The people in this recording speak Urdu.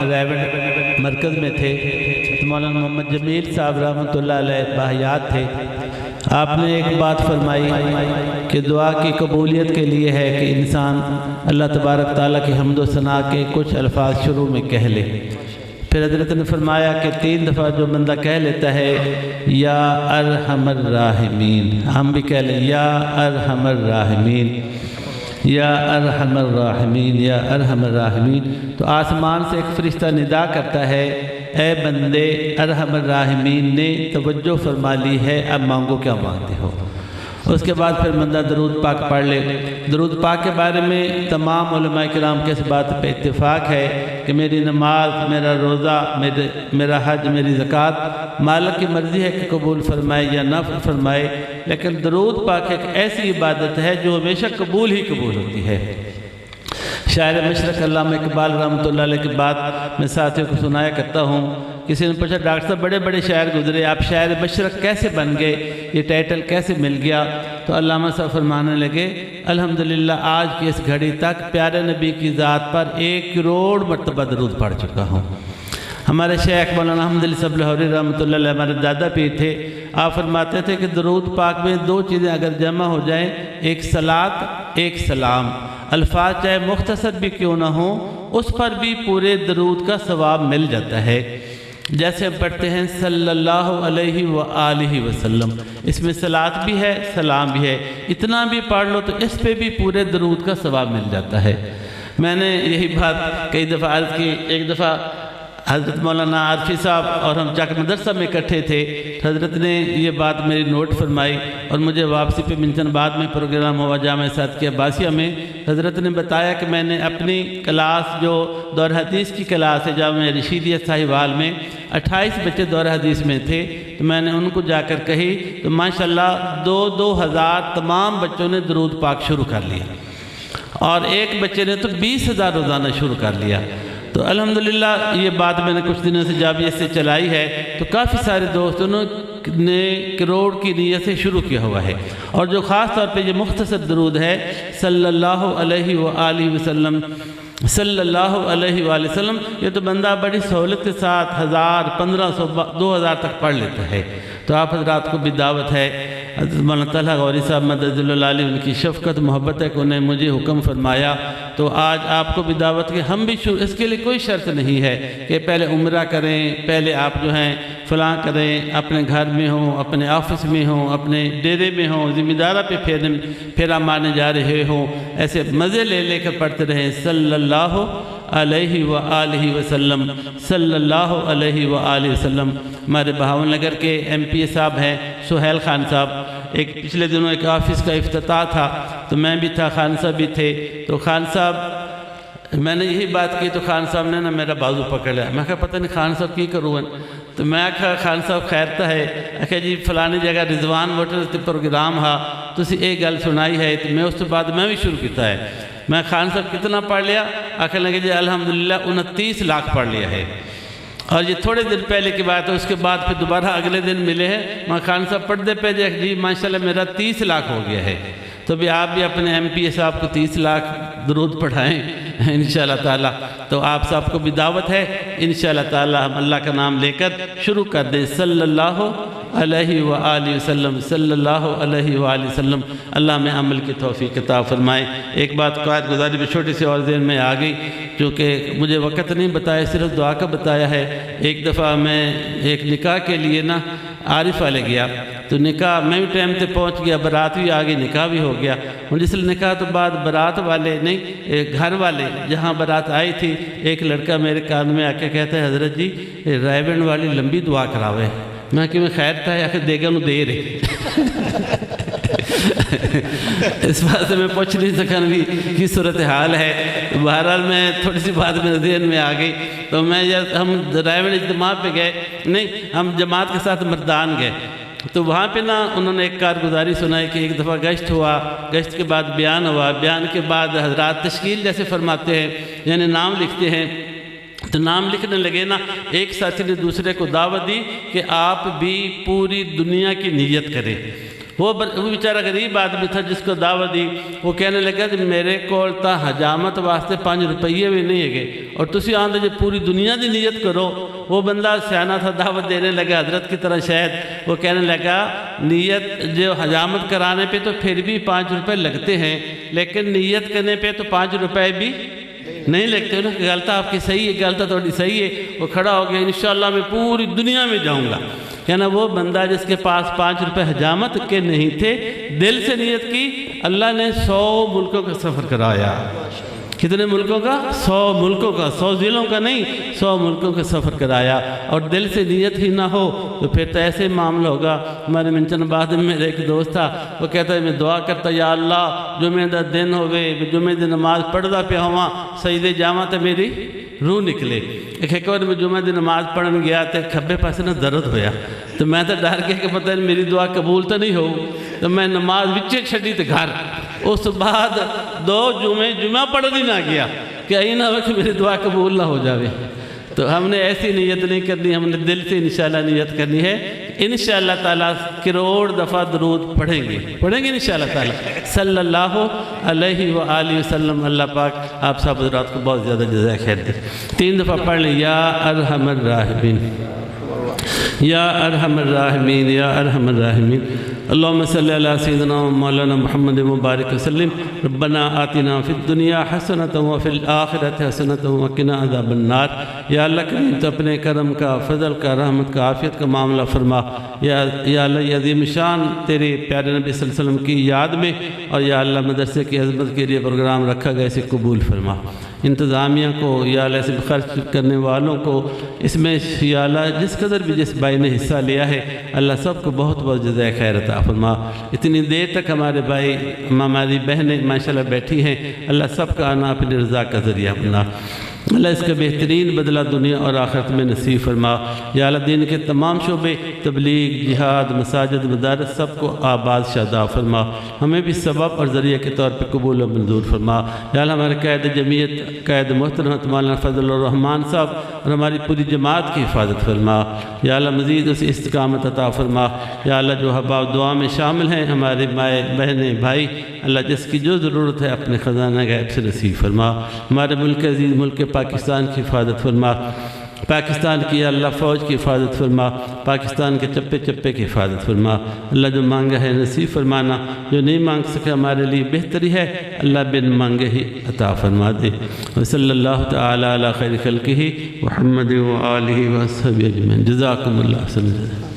ریونڈ مرکز میں تھے، مولانا محمد جمیل صاحب رحمۃ اللہ علیہ باحیات تھے۔ آپ نے ایک بات فرمائی کہ دعا کی قبولیت کے لیے ہے کہ انسان اللہ تبارک تعالیٰ کی حمد و ثنا کے کچھ الفاظ شروع میں کہہ لے۔ پھر حضرت نے فرمایا کہ 3 دفعہ جو بندہ کہہ لیتا ہے یا ارحم الراحمین، ہم بھی کہہ لیں یا ارحم الراحمین، یا ارحم الراحمین، یا ارحم الراحمین، تو آسمان سے ایک فرشتہ ندا کرتا ہے، اے بندے ارحم الراحمین نے توجہ فرما لی ہے، اب مانگو کیا مانگتے ہو۔ اس کے بعد پھر بندہ درود پاک پڑھ لے۔ درود پاک کے بارے میں تمام علماء کرام کے اس بات پہ اتفاق ہے کہ میری نماز، میرا روزہ، میرا حج، میری زکوٰۃ مالک کی مرضی ہے کہ قبول فرمائے یا نہ فرمائے، لیکن درود پاک ایک ایسی عبادت ہے جو ہمیشہ قبول ہی قبول ہوتی ہے۔ شاعر مشرق علامہ اقبال رحمۃ اللہ علیہ کی بات میں ساتھیوں کو سنایا کرتا ہوں۔ کسی نے پوچھا ڈاکٹر صاحب بڑے بڑے شاعر گزرے، آپ شاعر مشرق کیسے بن گئے، یہ ٹائٹل کیسے مل گیا؟ تو علامہ صاحب فرمانے لگے الحمدللہ آج کی اس گھڑی تک پیارے نبی کی ذات پر 1 کروڑ مرتبہ درود پڑھ چکا ہوں۔ ہمارے شیخ مولانا احمد علی صاحب لاہوری رحمۃ اللہ علیہ ہمارے دادا پیر تھے، آپ فرماتے تھے کہ درود پاک میں 2 چیزیں اگر جمع ہو جائیں، ایک صلاۃ، ایک سلام، الفاظ چاہے مختصر بھی کیوں نہ ہوں اس پر بھی پورے درود کا ثواب مل جاتا ہے۔ جیسے ہم پڑھتے ہیں صلی اللہ علیہ وآلہ وسلم، اس میں صلاۃ بھی ہے، سلام بھی ہے، اتنا بھی پڑھ لو تو اس پہ بھی پورے درود کا ثواب مل جاتا ہے۔ میں نے یہی بات کئی دفعہ عرض کی۔ ایک دفعہ حضرت مولانا عارفی صاحب اور ہم چاک مدرسہ میں اکٹھے تھے، حضرت نے یہ بات میری نوٹ فرمائی اور مجھے واپسی پہ منچن بعد میں پروگرام ہوا جامعہ صادقیہ عباسیہ میں، حضرت نے بتایا کہ میں نے اپنی کلاس جو دور حدیث کی کلاس ہے جامعہ رشیدیہ ساہیوال میں 28 بچے دور حدیث میں تھے، تو میں نے ان کو جا کر کہی تو ماشاءاللہ 2-2 ہزار تمام بچوں نے درود پاک شروع کر لیا، اور ایک بچے نے تو 20,000 روزانہ شروع کر لیا۔ تو الحمدللہ یہ بات میں نے کچھ دنوں سے جابیت سے چلائی ہے، تو کافی سارے دوستوں نے کروڑ کی نیت سے شروع کیا ہوا ہے، اور جو خاص طور پہ یہ مختصر درود ہے صلی اللہ علیہ وآلہ وسلم، صلی اللہ علیہ وآلہ وسلم، یہ تو بندہ بڑی سہولت کے ساتھ 1000، 1500، 2000 تک پڑھ لیتا ہے۔ تو آپ حضرات کو بھی دعوت ہے، حضرت مولانا طلحہ غوری صاحب مدد اللہ علیہ ان کی شفقت محبت ہے کہ انہیں مجھے حکم فرمایا، تو آج آپ کو بھی دعوت کہ ہم بھی اس کے لیے کوئی شرط نہیں ہے کہ پہلے عمرہ کریں، پہلے آپ جو ہیں فلاں کریں، اپنے گھر میں ہوں، اپنے آفس میں ہوں، اپنے ڈیرے میں ہوں، ذمہ دارہ پہ پھیرا مارنے جا رہے ہوں، ایسے مزے لے لے کر پڑھتے رہیں صلی اللہ علیہ وآلہ وسلم، صلی اللہ علیہ وآلہ وسلم۔ ہمارے بہاول نگر کے ایم پی اے صاحب ہیں سہیل خان صاحب، ایک پچھلے دنوں ایک آفس کا افتتاح تھا تو میں بھی تھا، خان صاحب بھی تھے، تو خان صاحب میں نے یہی بات کی تو خان صاحب نے نا میرا بازو پکڑ لیا۔ میں کہا پتہ نہیں خان صاحب کی کروں، تو میں کہا خان صاحب خیرتا ہے کہ جی فلانی جگہ رضوان ہوٹل تے پروگرام ہا تسی ایک گل سنائی ہے، تو میں اس کے بعد میں بھی شروع کیتا ہے۔ میں خان صاحب کتنا پڑھ لیا؟ آخر لگے جی الحمدللہ 29 لاکھ پڑھ لیا ہے، اور یہ تھوڑے دن پہلے کی بات ہے۔ اس کے بعد پھر دوبارہ اگلے دن ملے ہیں، میں خان صاحب پڑھتے پہ جی ماشاءاللہ میرا 30 لاکھ ہو گیا ہے۔ تو بھی آپ بھی اپنے ایم پی اے صاحب کو 30 لاکھ درود پڑھائیں انشاءاللہ تعالی۔ تو آپ صاحب کو بھی دعوت ہے، انشاءاللہ تعالی ہم اللہ کا نام لے کر شروع کر دیں صلی اللہ علیہ وآلہ وسلم، صلی اللہ علیہ وآلہ وسلم۔ اللہ میں عمل کی توفیق عطا فرمائے۔ ایک بات قائد گزاری بھی چھوٹی سی اور ذہن میں آ گئی، چونکہ مجھے وقت نہیں بتایا، صرف دعا کا بتایا ہے۔ ایک دفعہ میں ایک نکاح کے لیے نا عارف والے گیا، تو نکاح میں بھی ٹائم تے پہنچ گیا، برات بھی آ گئی، نکاح بھی ہو گیا۔ اور جس نکاح تو بعد برات والے نہیں، گھر والے جہاں برات آئی تھی، ایک لڑکا میرے کان میں آ کے کہتا ہے حضرت جی رائے والی لمبی دعا کراوے۔ میں کہ میں خیر تھا آخر دے گا انہوں دے رہے اس بات سے میں پوچھ نہیں سکا بھی کی صورتحال ہے۔ بہرحال میں تھوڑی سی بات میرے ذہن میں آ گئی، تو میں ہم رائے اجتماع پہ گئے، نہیں ہم جماعت کے ساتھ مردان گئے، تو وہاں پہ نا انہوں نے ایک کارگزاری سنائی کہ ایک دفعہ گشت ہوا، گشت کے بعد بیان ہوا، بیان کے بعد حضرات تشکیل جیسے فرماتے ہیں، یعنی نام لکھتے ہیں، تو نام لکھنے لگے نا، ایک ساتھی نے دوسرے کو دعوت دی کہ آپ بھی پوری دنیا کی نیت کریں، وہ بیچارہ غریب آدمی تھا جس کو دعوت دی، وہ کہنے لگا کہ میرے کول تا حجامت واسطے 5 روپیے بھی نہیں ہے اور تسی آندے جو پوری دنیا دی نیت کرو۔ وہ بندہ سیانہ تھا، دعوت دینے لگا حضرت کی طرح شاید، وہ کہنے لگا نیت جو حجامت کرانے پہ تو پھر بھی 5 روپے لگتے ہیں، لیکن نیت کرنے پہ تو 5 روپے بھی نہیں لگتے۔ انہوں نے غلطہ آپ کی صحیح ہے، غلطہ تھوڑی صحیح ہے۔ وہ کھڑا ہو گیا، انشاءاللہ میں پوری دنیا میں جاؤں گا۔ کہنا وہ بندہ جس کے پاس 5 روپے حجامت کے نہیں تھے، دل سے نیت کی، اللہ نے 100 ملکوں کا سفر کرایا۔ کتنے ملکوں کا؟ 100 ملکوں کا، 100 ضلعوں کا نہیں، 100 ملکوں کا سفر کرایا۔ اور دل سے نیت ہی نہ ہو تو پھر تو ایسے معاملہ ہوگا۔ ہمارے منچن بعد میں میرا ایک دوست تھا، وہ کہتا ہے میں دعا کرتا یا اللہ جمعہ دا دن ہوئے، جمعہ دی نماز پڑھدا پہ ہوا، سجدے جاواں تے میری روح نکلے۔ ایک بار میں جمعہ دی نماز پڑھن گیا تے کھبے پاسے نہ درد ہویا، تو میں تو ڈر گیا کہ پتہ نہیں میری دعا قبول تو نہیں ہو، تو میں نماز وچے چھڈی تے گھر۔ اس بعد 2 جمعہ پڑھنی نہ گیا کہ این نہ ہو کہ میری دعا قبول نہ ہو جاوے۔ تو ہم نے ایسی نیت نہیں کرنی، ہم نے دل سے انشاءاللہ نیت کرنی ہے۔ انشاءاللہ تعالیٰ کروڑ دفعہ درود پڑھیں گے انشاءاللہ تعالیٰ صلی اللہ علیہ وآلہ وسلم۔ اللہ پاک آپ سب حضرات کو بہت زیادہ جزائے خیر دے۔ 3 دفعہ پڑھ لیں، یا ارحم الراحمین یا ارحم الراحمین یا ارحم الراحمین۔ اللہم صلی علی سیدنا مولانا محمد مبارک وسلم۔ ربنا آتنا فی الدنیا حسنۃ وفی الآخرۃ حسنۃ وقنا عذاب النار۔ یا اللہ کریم تو اپنے کرم کا، فضل کا، رحمت کا، عافیت کا معاملہ فرما۔ یا اللہ یہ عظیم شان تیرے پیارے نبی صلی اللہ علیہ وسلم کی یاد میں، اور یا اللہ مدرسے کی عظمت کے لیے پروگرام رکھا گیا، اسے قبول فرما۔ انتظامیہ کو یا اللہ اس میں خرچ کرنے والوں کو، اس میں یا اللہ جس قدر بھی جس بھائی نے حصہ لیا ہے، اللہ سب کو بہت بہت جزائے خیر عطا فرما۔ اتنی دیر تک ہمارے بھائی ہماری بہنیں ماشاءاللہ بیٹھی ہیں، اللہ سب کا آنا اپنی رضا کا ذریعہ بنا۔ اللہ اس کا بہترین بدلہ دنیا اور آخرت میں نصیب فرما۔ یا اللہ دین کے تمام شعبے، تبلیغ، جہاد، مساجد، مدارس سب کو آباد شاداب فرما۔ ہمیں بھی سبب اور ذریعہ کے طور پہ قبول و منظور فرما۔ یا اللہ ہمارے قائد جمعیت، قائد محترم مولانا فضل الرحمان صاحب اور ہماری پوری جماعت کی حفاظت فرما۔ یا اللہ مزید اس استقامت عطا فرما۔ یا اللہ جو احباب دعا میں شامل ہیں، ہمارے مائیں بہنیں بھائی، اللہ جس کی جو ضرورت ہے اپنے خزانہ غیب سے نصیب فرما۔ ہمارے ملک عزیز ملک پاکستان کی حفاظت فرما۔ پاکستان کی اللہ فوج کی حفاظت فرما۔ پاکستان کے چپے چپے کی حفاظت فرما۔ اللہ جو مانگا ہے نصیب فرمانا، جو نہیں مانگ سکے ہمارے لیے بہتری ہے، اللہ بن مانگے ہی عطا فرما دے۔ وصلی اللہ تعالی علی خیر خلقہ محمد و آلہ و صحبہ اجمعین۔ جزاکم اللہ خیر۔